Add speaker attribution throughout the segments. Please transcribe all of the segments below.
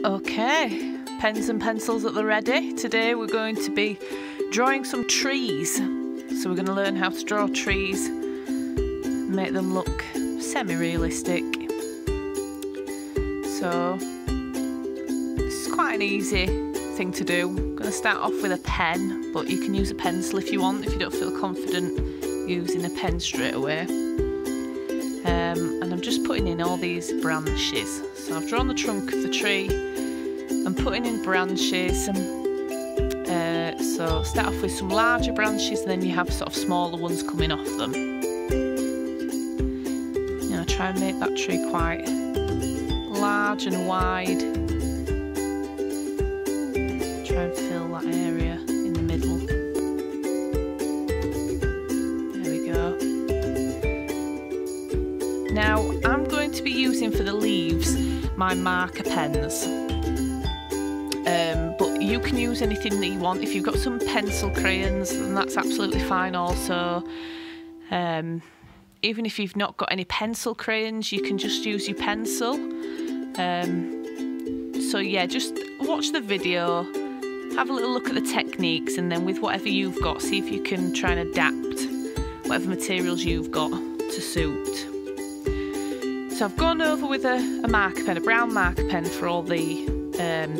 Speaker 1: Okay, pens and pencils at the ready. Today we're going to be drawing some trees. So we're going to learn how to draw trees, make them look semi-realistic. So this is quite an easy thing to do. I'm going to start off with a pen, but you can use a pencil if you want, if you don't feel confident using a pen straight away. And I'm just putting in all these branches. So I've drawn the trunk of the tree and putting in branches. So start off with some larger branches and then you have sort of smaller ones coming off them. You know, try and make that tree quite large and wide. Try and fill that area in the middle. There we go. Now I'm going to be using for the leaves my marker pens. But you can use anything that you want. If you've got some pencil crayons, then that's absolutely fine also. Even if you've not got any pencil crayons, you can just use your pencil. So yeah, just watch the video, have a little look at the techniques, and then with whatever you've got, see if you can try and adapt whatever materials you've got to suit. So I've gone over with a marker pen, a brown marker pen for all the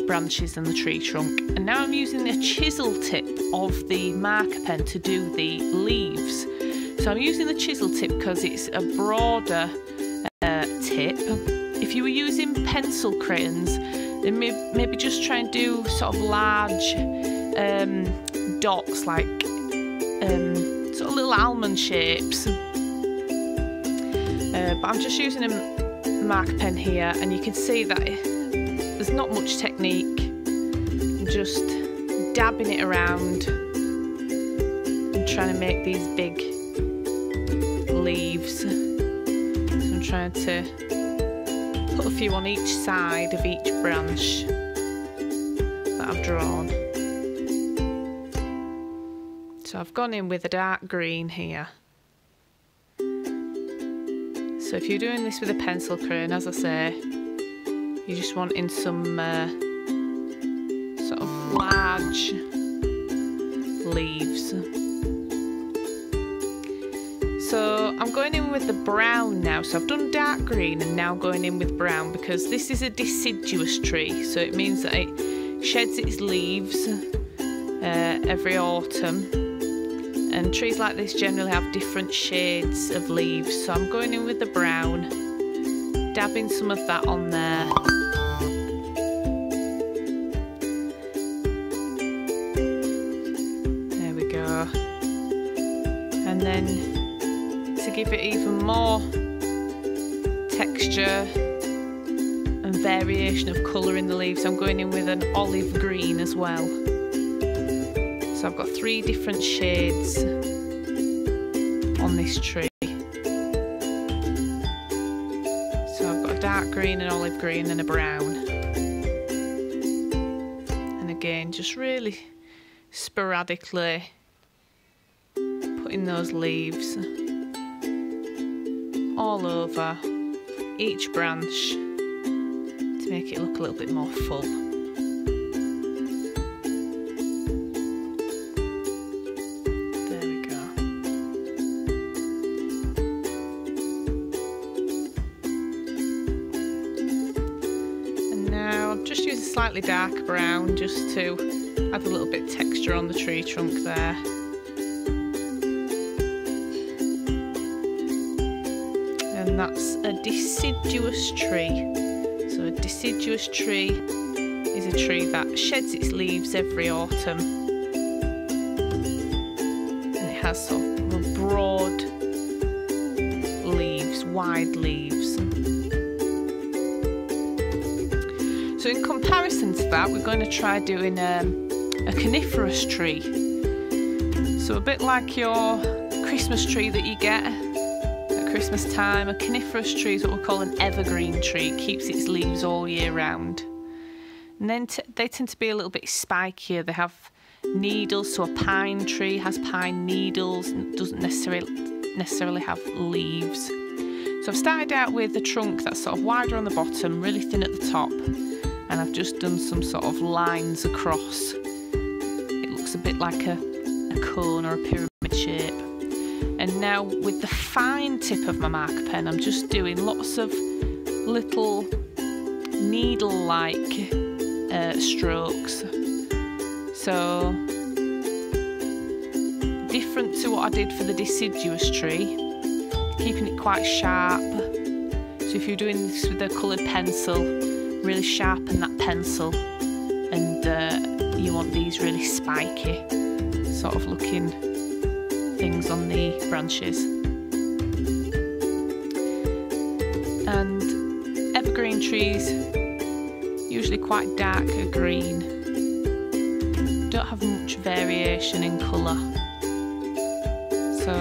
Speaker 1: branches and the tree trunk, and now I'm using a chisel tip of the marker pen to do the leaves. So I'm using the chisel tip because it's a broader tip. If you were using pencil crayons, then maybe just try and do sort of large dots, like sort of little almond shapes. But I'm just using a marker pen here, and you can see that there's not much technique. I'm just dabbing it around and trying to make these big leaves. So I'm trying to put a few on each side of each branch that I've drawn. So I've gone in with a dark green here. So if you're doing this with a pencil crayon, as I say, you just want in some sort of large leaves. So I'm going in with the brown now. So I've done dark green and now going in with brown because this is a deciduous tree. So it means that it sheds its leaves every autumn. And trees like this generally have different shades of leaves. So I'm going in with the brown, dabbing some of that on there. There we go. And then to give it even more texture and variation of colour in the leaves, I'm going in with an olive green as well. So I've got 3 different shades on this tree. So I've got a dark green, an olive green and a brown. And again, just really sporadically putting those leaves all over each branch to make it look a little bit more full. Just use a slightly dark brown just to add a little bit of texture on the tree trunk there. And that's a deciduous tree. So a deciduous tree is a tree that sheds its leaves every autumn. And it has sort of broad leaves, wide leaves. So in comparison to that, we're going to try doing a coniferous tree. So a bit like your Christmas tree that you get at Christmas time, a coniferous tree is what we call an evergreen tree. It keeps its leaves all year round. And then they tend to be a little bit spikier. They have needles, so a pine tree has pine needles and doesn't necessarily have leaves. So I've started out with the trunk that's sort of wider on the bottom, really thin at the top, and I've just done some sort of lines across. It looks a bit like a cone or a pyramid shape. And now with the fine tip of my marker pen, I'm just doing lots of little needle-like strokes. So different to what I did for the deciduous tree, keeping it quite sharp. So if you're doing this with a coloured pencil, really sharpen that pencil, and you want these really spiky sort of looking things on the branches. And evergreen trees, usually quite darker green, don't have much variation in colour. So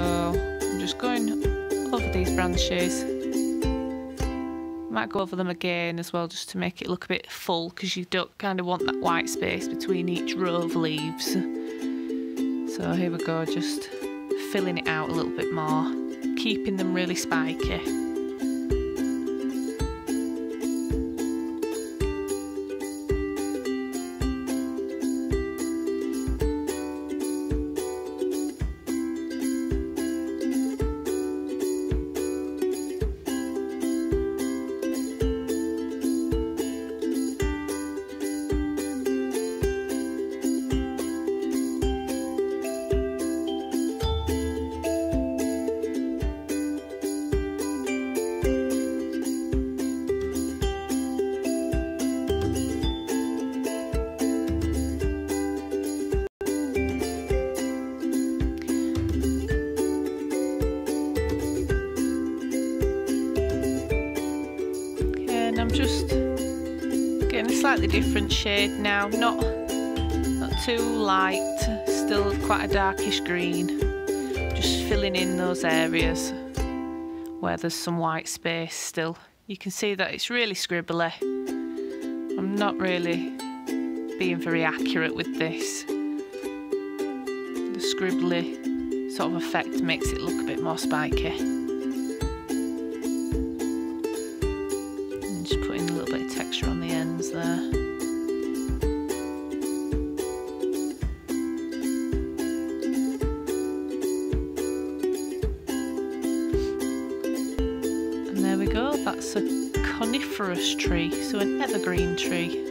Speaker 1: I'm just going over these branches. Might go over them again as well, just to make it look a bit full, because you don't kind of want that white space between each row of leaves. So here we go, just filling it out a little bit more, keeping them really spiky. I'm just getting a slightly different shade now, not too light, still quite a darkish green, just filling in those areas where there's some white space still. You can see that it's really scribbly. I'm not really being very accurate with this. The scribbly sort of effect makes it look a bit more spiky. Just putting a little bit of texture on the ends there. And there we go, that's a coniferous tree, so an evergreen tree.